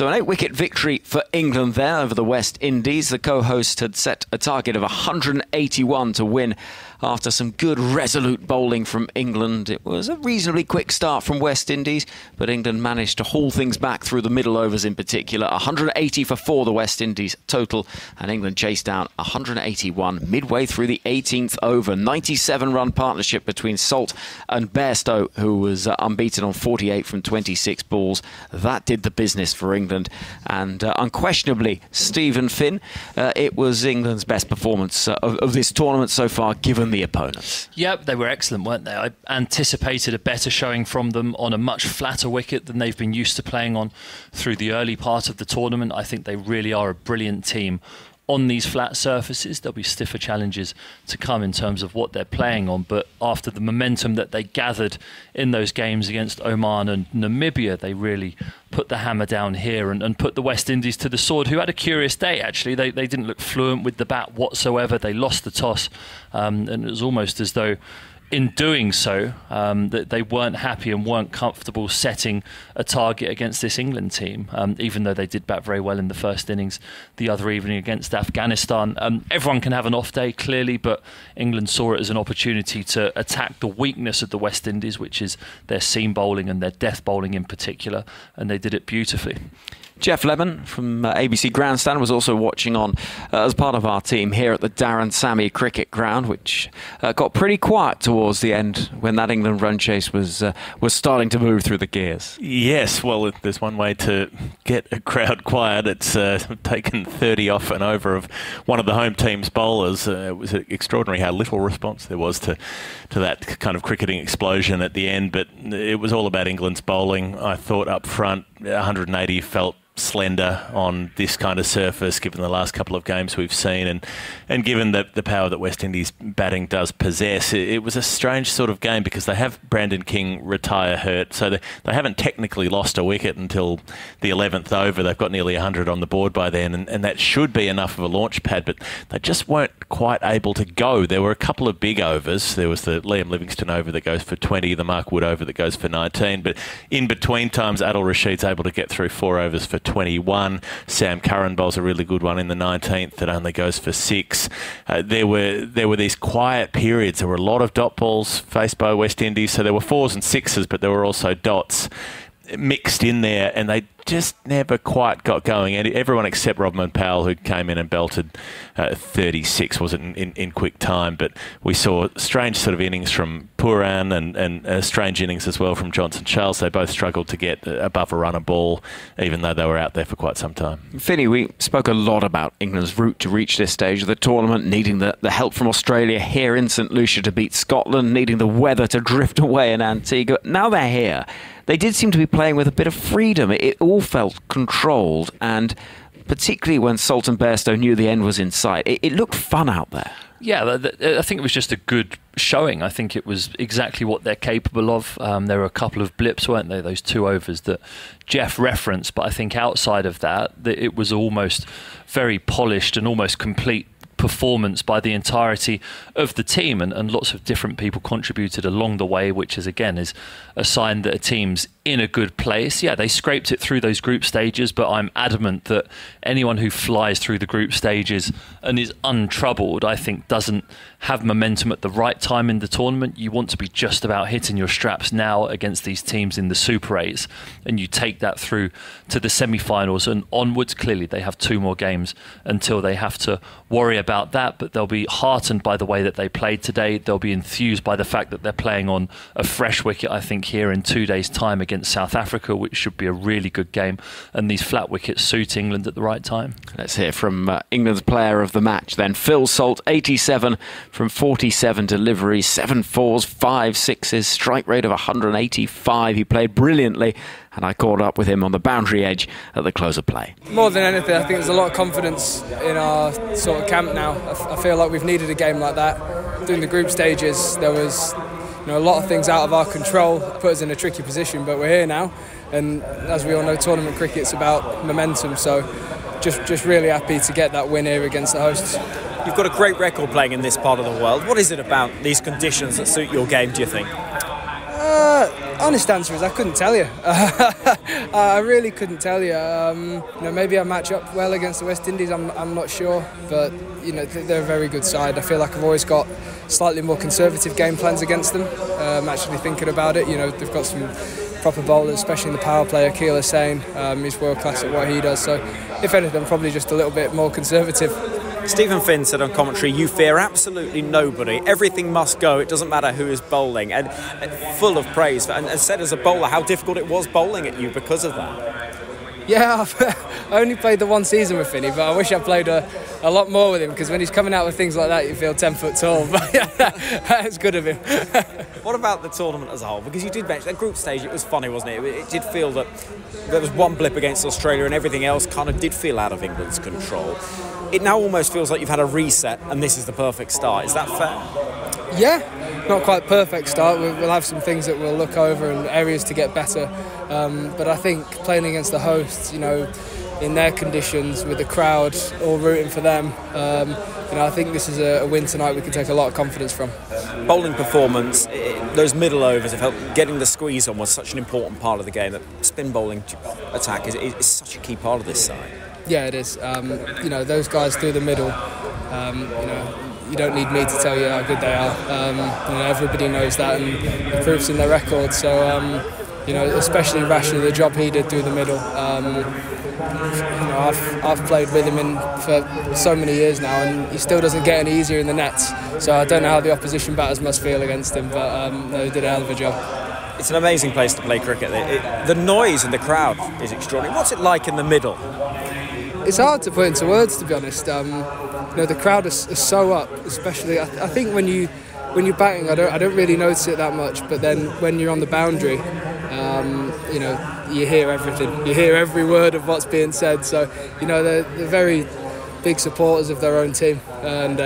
So an 8-wicket victory for England there over the West Indies. The co-host had set a target of 181 to win after some good resolute bowling from England. It was a reasonably quick start from West Indies, but England managed to haul things back through the middle overs in particular. 180 for 4 the West Indies total, and England chased down 181 midway through the 18th over. 97-run partnership between Salt and Bairstow, who was unbeaten on 48 from 26 balls. That did the business for England, and unquestionably, Stephen Finn, it was England's best performance of this tournament so far, given the opponents. Yep, they were excellent, weren't they? I anticipated a better showing from them on a much flatter wicket than they've been used to playing on through the early part of the tournament. I think they really are a brilliant team on these flat surfaces. There'll be stiffer challenges to come in terms of what they're playing on, but after the momentum that they gathered in those games against Oman and Namibia, they really put the hammer down here and put the West Indies to the sword, who had a curious day, actually. They didn't look fluent with the bat whatsoever. They lost the toss, and it was almost as though in doing so, that they weren't happy and weren't comfortable setting a target against this England team, even though they did bat very well in the first innings the other evening against Afghanistan. Everyone can have an off day, clearly, but England saw it as an opportunity to attack the weakness of the West Indies, which is their seam bowling and their death bowling in particular, and they did it beautifully. Jeff Lemon from ABC Grandstand was also watching on as part of our team here at the Darren Sammy Cricket Ground, which got pretty quiet towards the end when that England run chase was starting to move through the gears. Yes, well, if there's one way to get a crowd quiet, it's taken 30 off and over of one of the home team's bowlers. It was extraordinary how little response there was to that kind of cricketing explosion at the end, but it was all about England's bowling. I thought up front, 180 felt slender on this kind of surface, given the last couple of games we've seen, and given the power that West Indies batting does possess. It was a strange sort of game because they have Brandon King retire hurt, so they haven't technically lost a wicket until the 11th over. They've got nearly 100 on the board by then, and that should be enough of a launch pad, but they just weren't quite able to go. There were a couple of big overs. There was the Liam Livingstone over that goes for 20, the Mark Wood over that goes for 19, but in between times, Adil Rashid's able to get through 4 overs for 21. Sam Curran bowls a really good one in the 19th that only goes for 6. There were these quiet periods. There were a lot of dot balls faced by West Indies, so there were 4s and 6s, but there were also dots mixed in there, and they just never quite got going. And everyone except Rodman Powell, who came in and belted 36, wasn't in quick time. But we saw strange sort of innings from Puran and strange innings as well from Johnson Charles. They both struggled to get above a run a ball, even though they were out there for quite some time. Finney, we spoke a lot about England's route to reach this stage of the tournament, needing the help from Australia here in St Lucia to beat Scotland, needing the weather to drift away in Antigua. Now they're here. They did seem to be playing with a bit of freedom. It all felt controlled, and particularly when Salt and Bairstow knew the end was in sight, it looked fun out there. Yeah, I think it was just a good showing. I think it was exactly what they're capable of. There were a couple of blips, weren't there, those 2 overs that Jeff referenced, but I think outside of that, it was almost very polished and almost complete performance by the entirety of the team, and lots of different people contributed along the way, which is again is a sign that a team's in a good place. Yeah, they scraped it through those group stages, but I'm adamant that anyone who flies through the group stages and is untroubled, I think, doesn't have momentum at the right time in the tournament. You want to be just about hitting your straps now against these teams in the Super 8s, and you take that through to the semi-finals and onwards. Clearly they have 2 more games until they have to worry about that, but they'll be heartened by the way that they played today. They'll be enthused by the fact that they're playing on a fresh wicket, I think, here in 2 days' time against South Africa, which should be a really good game, and these flat wickets suit England at the right time. Let's hear from England's player of the match then. Phil Salt, 87 from 47 deliveries, 7 4s, 5 6s, strike rate of 185. He played brilliantly, and I caught up with him on the boundary edge at the close of play. More than anything, I think there's a lot of confidence in our sort of camp now. I feel like we've needed a game like that. During the group stages, there was a lot of things out of our control, put us in a tricky position, but we're here now, and as we all know, tournament cricket's about momentum, so just really happy to get that win here against the hosts. You've got a great record playing in this part of the world. What is it about these conditions that suit your game, do you think? Honest answer is I couldn't tell you. I really couldn't tell you. Maybe I match up well against the West Indies. I'm not sure, but they're a very good side. I feel like I've always got slightly more conservative game plans against them. Actually thinking about it, they've got some proper bowlers, especially in the power play. Akil Hussain, he's world class at what he does. So, if anything, probably just a little bit more conservative. Stephen Finn said on commentary, you fear absolutely nobody. Everything must go. It doesn't matter who is bowling. And full of praise. And said as a bowler how difficult it was bowling at you because of that. Yeah, I only played the one season with Finney, but I wish I played a lot more with him, because when he's coming out with things like that, you feel 10 foot tall. But that's good of him. What about the tournament as a whole? Because you did mention, at group stage, it was funny, wasn't it? It did feel that there was one blip against Australia and everything else kind of did feel out of England's control. It now almost feels like you've had a reset and this is the perfect start. Is that fair? Yeah, not quite perfect start. We'll have some things that we'll look over and areas to get better. But I think playing against the hosts, in their conditions with the crowd all rooting for them, I think this is a win tonight we can take a lot of confidence from. Bowling performance, those middle overs have helped. Getting the squeeze on was such an important part of the game. That spin bowling attack is such a key part of this side. Yeah, it is. Those guys through the middle, you don't need me to tell you how good they are. Everybody knows that, and the proof's in their record. So, especially Rashid, the job he did through the middle. I've played with him for so many years now, and he still doesn't get any easier in the nets. So I don't know how the opposition batters must feel against him, but he did a hell of a job. It's an amazing place to play cricket. The noise in the crowd is extraordinary. What's it like in the middle? It's hard to put into words, to be honest. The crowd is so up, especially. I think when you're batting, I don't really notice it that much. But then when you're on the boundary, you hear everything. You hear every word of what's being said. So they're very big supporters of their own team, and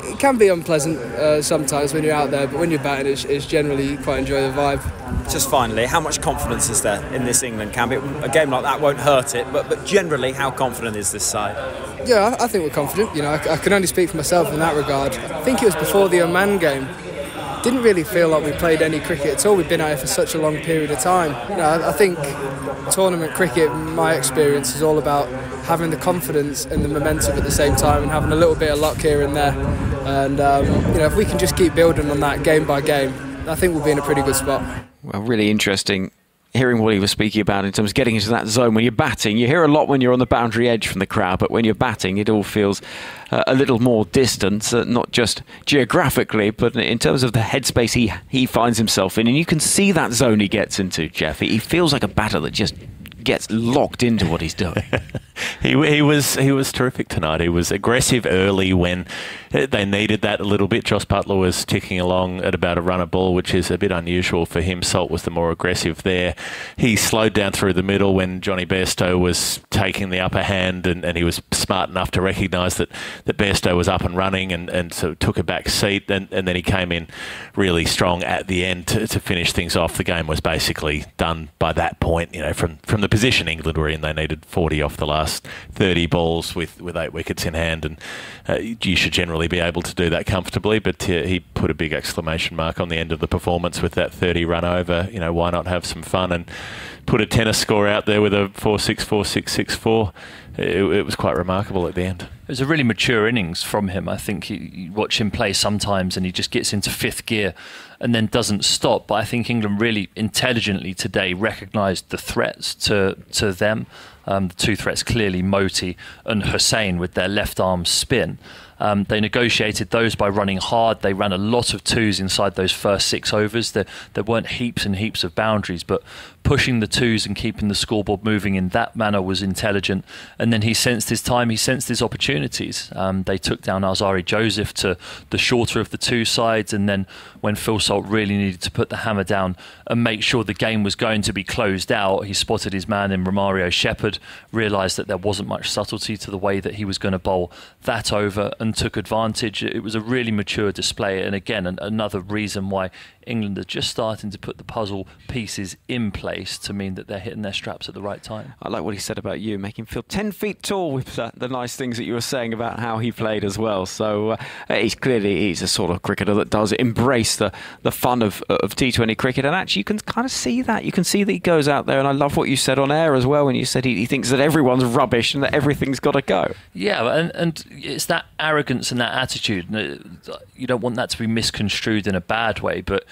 it can be unpleasant sometimes when you're out there. But when you're batting, it's generally you quite enjoy the vibe. Just finally, how much confidence is there in this England camp? A game like that won't hurt it, but generally, how confident is this side? Yeah, I think we're confident. I can only speak for myself in that regard. I think it was before the Oman game. Didn't really feel like we played any cricket at all. We've been out here for such a long period of time. I think tournament cricket, in my experience, is all about having the confidence and the momentum at the same time, and having a little bit of luck here and there. And if we can just keep building on that game by game, I think we'll be in a pretty good spot. Well, really interesting hearing what he was speaking about in terms of getting into that zone when you're batting. You hear a lot when you're on the boundary edge from the crowd, but when you're batting, it all feels a little more distant, not just geographically, but in terms of the headspace he finds himself in. And you can see that zone he gets into, Jeff. He feels like a batter that just gets locked into what he's doing. He was terrific tonight. He was aggressive early when they needed that a little bit. Joss Butler was ticking along at about a run a ball, which is a bit unusual for him. Salt was the more aggressive there. He slowed down through the middle when Johnny Bairstow was taking the upper hand, and he was smart enough to recognise that Bairstow was up and running, and so took a back seat, and then he came in really strong at the end to finish things off. The game was basically done by that point. From the position England were in, they needed 40 off the last 30 balls with 8 wickets in hand, and you should generally be able to do that comfortably, but he put a big exclamation mark on the end of the performance with that 30 run over. Why not have some fun and put a tennis score out there with a 4-6, 4-6, 6-4. It was quite remarkable at the end. It was a really mature innings from him. I think you watch him play sometimes and he just gets into fifth gear and then doesn't stop. But I think England really intelligently today recognised the threats to them. The two threats clearly, Moti and Hussain with their left arm spin. They negotiated those by running hard. They ran a lot of twos inside those first 6 overs. There weren't heaps and heaps of boundaries, but pushing the twos and keeping the scoreboard moving in that manner was intelligent. And then he sensed his time, he sensed his opportunities. They took down Alzari Joseph to the shorter of the two sides, and then when Phil Salt really needed to put the hammer down and make sure the game was going to be closed out, he spotted his man in Romario Shepherd, realised that there wasn't much subtlety to the way that he was going to bowl that over, and took advantage. It was a really mature display, and again, another reason why England are just starting to put the puzzle pieces in place to mean that they're hitting their straps at the right time. I like what he said about you, making him feel 10 feet tall with the nice things that you were saying about how he played as well. So he's a sort of cricketer that does embrace the fun of T20 cricket, and actually you can kind of see that. You can see that he goes out there, and I love what you said on air as well when you said he thinks that everyone's rubbish and that everything's got to go. Yeah, and it's that arrogance and that attitude. You don't want that to be misconstrued in a bad way, but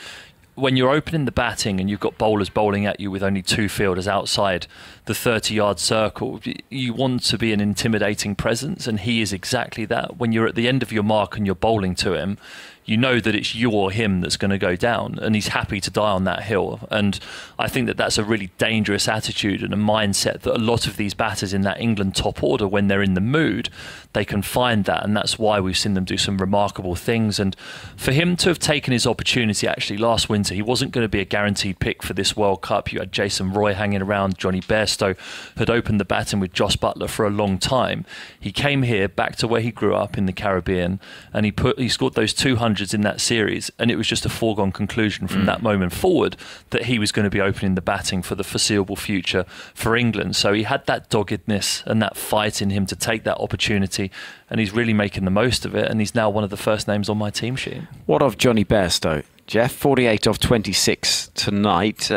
when you're opening the batting and you've got bowlers bowling at you with only 2 fielders outside the 30-yard circle, you want to be an intimidating presence, and he is exactly that. When you're at the end of your mark and you're bowling to him, you know that it's you or him that's going to go down, and he's happy to die on that hill. And I think that that's a really dangerous attitude and a mindset that a lot of these batters in that England top order, when they're in the mood, they can find that, and that's why we've seen them do some remarkable things. And for him to have taken his opportunity, actually last winter, he wasn't going to be a guaranteed pick for this World Cup. You had Jason Roy hanging around, Johnny Bairstow had opened the batting with Joss Buttler for a long time. He came here back to where he grew up in the Caribbean, and he scored those 200s in that series, and it was just a foregone conclusion from that moment forward that he was going to be opening the batting for the foreseeable future for England. So he had that doggedness and that fight in him to take that opportunity, and he's really making the most of it, and he's now one of the first names on my team sheet. What of Johnny Bairstow? Jeff, 48 of 26 tonight.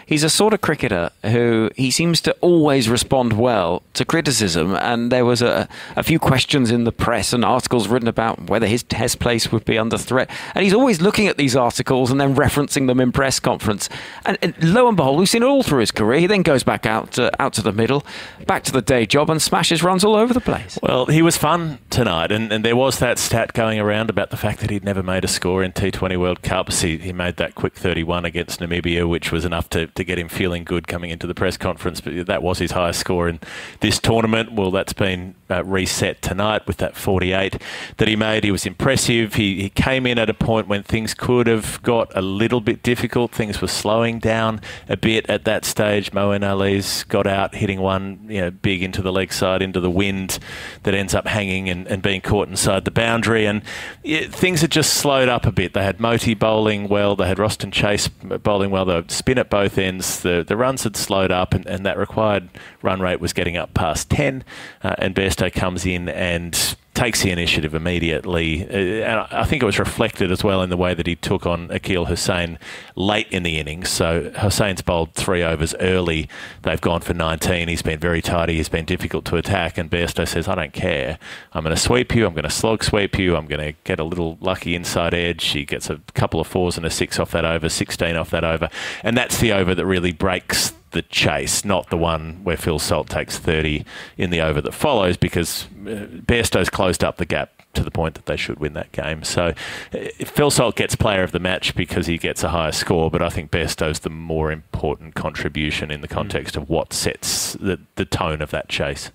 He's a sort of cricketer who he seems to always respond well to criticism, and there was a few questions in the press and articles written about whether his test place would be under threat, and he's always looking at these articles and then referencing them in press conference, and lo and behold, we've seen it all through his career. He then goes back out to the middle, back to the day job, and smashes runs all over the place. Well, he was fun tonight, and there was that stat going around about the fact that he'd never made a score in T20 World Cups. He made that quick 31 against Namibia, which was enough to get him feeling good coming into the press conference. But that was his highest score in this tournament. Well, that's been reset tonight with that 48 that he made. He was impressive. He came in at a point when things could have got a little bit difficult. Things were slowing down a bit at that stage. Moeen Ali's got out, hitting one big into the leg side, into the wind, that ends up hanging and being caught inside the boundary. And things had just slowed up a bit. They had Moti bowling well. They had Roston Chase bowling well. They spin at both ends. The runs had slowed up, and that required run rate was getting up past 10. And Bairstow comes in and takes the initiative immediately. And I think it was reflected as well in the way that he took on Akeal Hussain late in the innings. So Hussein's bowled 3 overs early. They've gone for 19. He's been very tidy. He's been difficult to attack. And Bairstow says, I don't care. I'm going to sweep you. I'm going to slog sweep you. I'm going to get a little lucky inside edge. He gets a couple of 4s and a 6 off that over, 16 off that over. And that's the over that really breaks the chase, not the one where Phil Salt takes 30 in the over that follows, because Bairstow's closed up the gap to the point that they should win that game. So Phil Salt gets player of the match because he gets a higher score, but I think Bairstow's the more important contribution in the context of what sets the tone of that chase.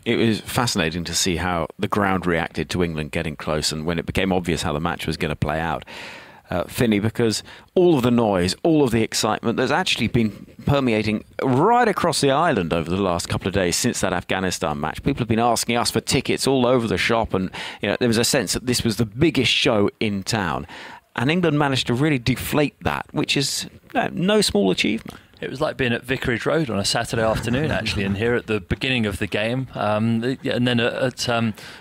It was fascinating to see how the ground reacted to England getting close, and when it became obvious how the match was going to play out. Finney, because all of the noise, all of the excitement that's actually been permeating right across the island over the last couple of days since that Afghanistan match. People have been asking us for tickets all over the shop, and there was a sense that this was the biggest show in town. And England managed to really deflate that, which is no small achievement. It was like being at Vicarage Road on a Saturday afternoon, actually, and here at the beginning of the game, and then at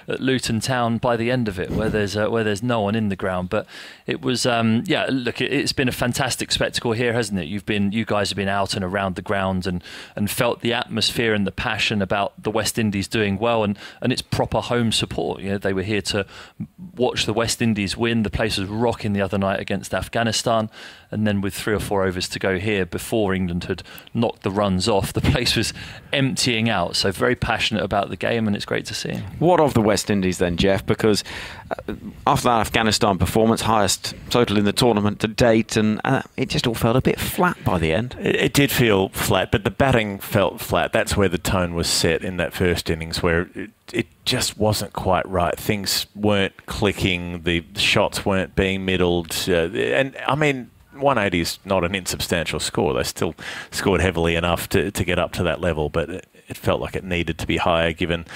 Luton Town by the end of it, where there's no one in the ground. But it was, look, it's been a fantastic spectacle here, hasn't it? You guys have been out and around the ground and felt the atmosphere and the passion about the West Indies doing well, and it's proper home support. They were here to watch the West Indies win. The place was rocking the other night against Afghanistan, and then with 3 or 4 overs to go here before England had knocked the runs off, the place was emptying out. So very passionate about the game, and it's great to see. What of the West Indies then, Jeff? Because after that Afghanistan performance, highest total in the tournament to date, and it just all felt a bit flat by the end. It did feel flat, but the batting felt flat. That's where the tone was set in that first innings, where it just wasn't quite right. Things weren't clicking. The shots weren't being middled. And I mean, 180 is not an insubstantial score. They still scored heavily enough to get up to that level, but it felt like it needed to be higher, given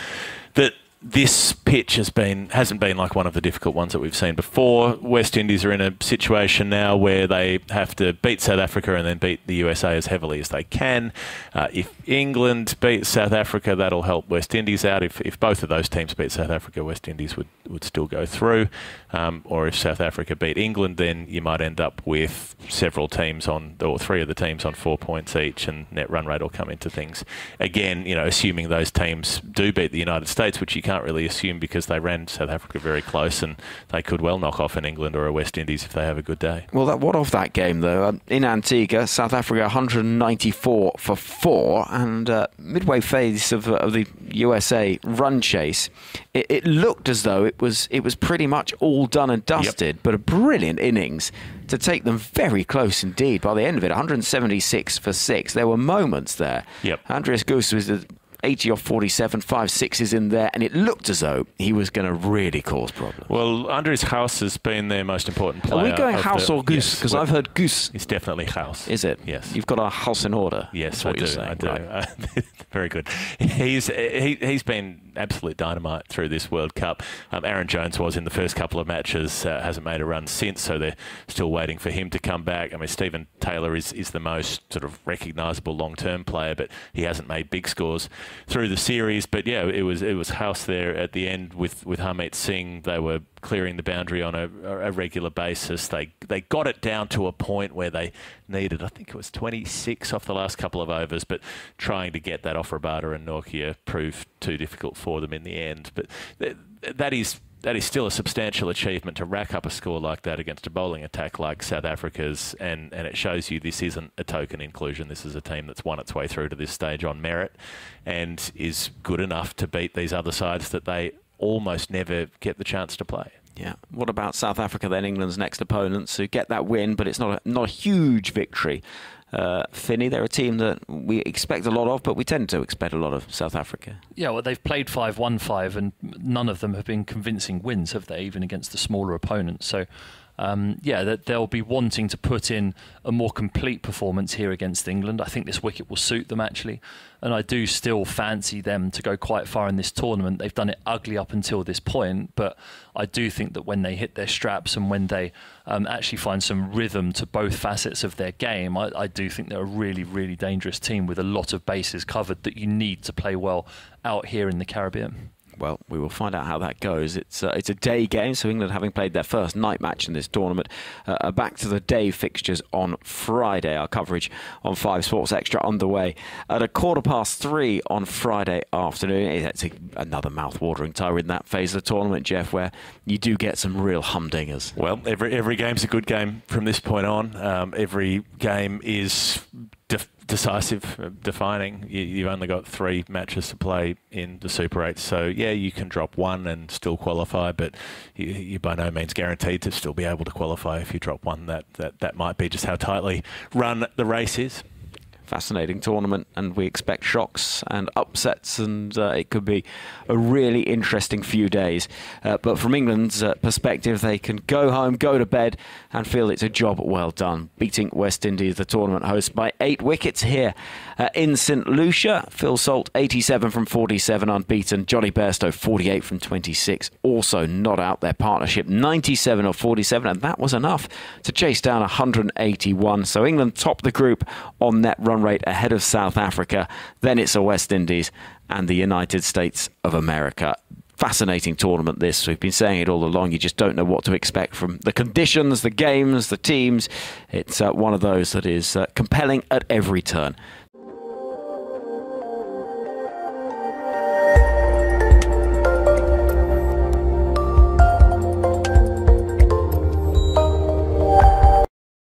that this pitch hasn't been like one of the difficult ones that we've seen before. West Indies are in a situation now where they have to beat South Africa and then beat the USA as heavily as they can. If England beats South Africa, that'll help West Indies out. If both of those teams beat South Africa, West Indies would still go through. Or if South Africa beat England, then you might end up with several teams or three of the teams on 4 points each, and net run rate will come into things. Again, assuming those teams do beat the United States, which you can't really assume because they ran South Africa very close, and they could well knock off an England or a West Indies if they have a good day. Well, what of that game, though? In Antigua, South Africa 194 for 4, and midway phase of the USA run chase, it looked as though it was pretty much all done and dusted, but a brilliant innings to take them very close indeed. By the end of it, 176 for 6. There were moments there. Andreas Goose was 80 off 47, 5 sixes in there, and it looked as though he was going to really cause problems. Well, Andries House has been their most important player. Are we going House or Goose? Because I've heard Goose. It's definitely House. Is it? Yes. You've got a house in order. Yes, I do. Right. Very good. He's been absolute dynamite through this World Cup. Aaron Jones was in the first couple of matches, hasn't made a run since, so they're still waiting for him to come back. I mean, Stephen Taylor is the most sort of recognisable long-term player, but he hasn't made big scores through the series. But yeah, it was House there at the end with Harmeet Singh. They were clearing the boundary on a regular basis. They got it down to a point where they needed, I think it was 26 off the last couple of overs, but trying to get that off Rabada and Nortje proved too difficult for them in the end. But that is still a substantial achievement to rack up a score like that against a bowling attack like South Africa's, and it shows you this isn't a token inclusion. This is a team that's won its way through to this stage on merit and is good enough to beat these other sides that they almost never get the chance to play. Yeah. What about South Africa then, England's next opponents, who get that win, but it's not a huge victory? Finney, they're a team that we expect a lot of, but we tend to expect a lot of South Africa. Yeah, well, they've played 5-1-5, and none of them have been convincing wins, have they, even against the smaller opponents? So, they'll be wanting to put in a more complete performance here against England. I think this wicket will suit them, actually. And I do still fancy them to go quite far in this tournament. They've done it ugly up until this point, but I do think that when they hit their straps and when they actually find some rhythm to both facets of their game, I do think they're a really, really dangerous team with a lot of bases covered that you need to play well out here in the Caribbean. Well, we will find out how that goes. It's a day game, so England, having played their first night match in this tournament, are back to the day fixtures on Friday. Our coverage on 5 Sports Extra underway at 3:15 on Friday afternoon. It's another mouth-watering tie in that phase of the tournament, Jeff, where you do get some real humdingers. Well, every game's a good game from this point on. Every game is decisive, defining. You've only got 3 matches to play in the Super 8, so yeah, you can drop one and still qualify, but you're by no means guaranteed to still be able to qualify if you drop one. That might be just how tightly run the race is. Fascinating tournament, and we expect shocks and upsets, and it could be a really interesting few days. But from England's perspective, they can go home, go to bed, and feel it's a job well done, beating West Indies, the tournament host, by 8 wickets here in St Lucia. Phil Salt, 87 from 47, unbeaten. Johnny Bairstow, 48 from 26, also not out. Their partnership, 97 of 47, and that was enough to chase down 181. So England top the group on net run rate ahead of South Africa. Then it's the West Indies and the United States of America. Fascinating tournament this. We've been saying it all along. You just don't know what to expect from the conditions, the games, the teams. It's one of those that is compelling at every turn.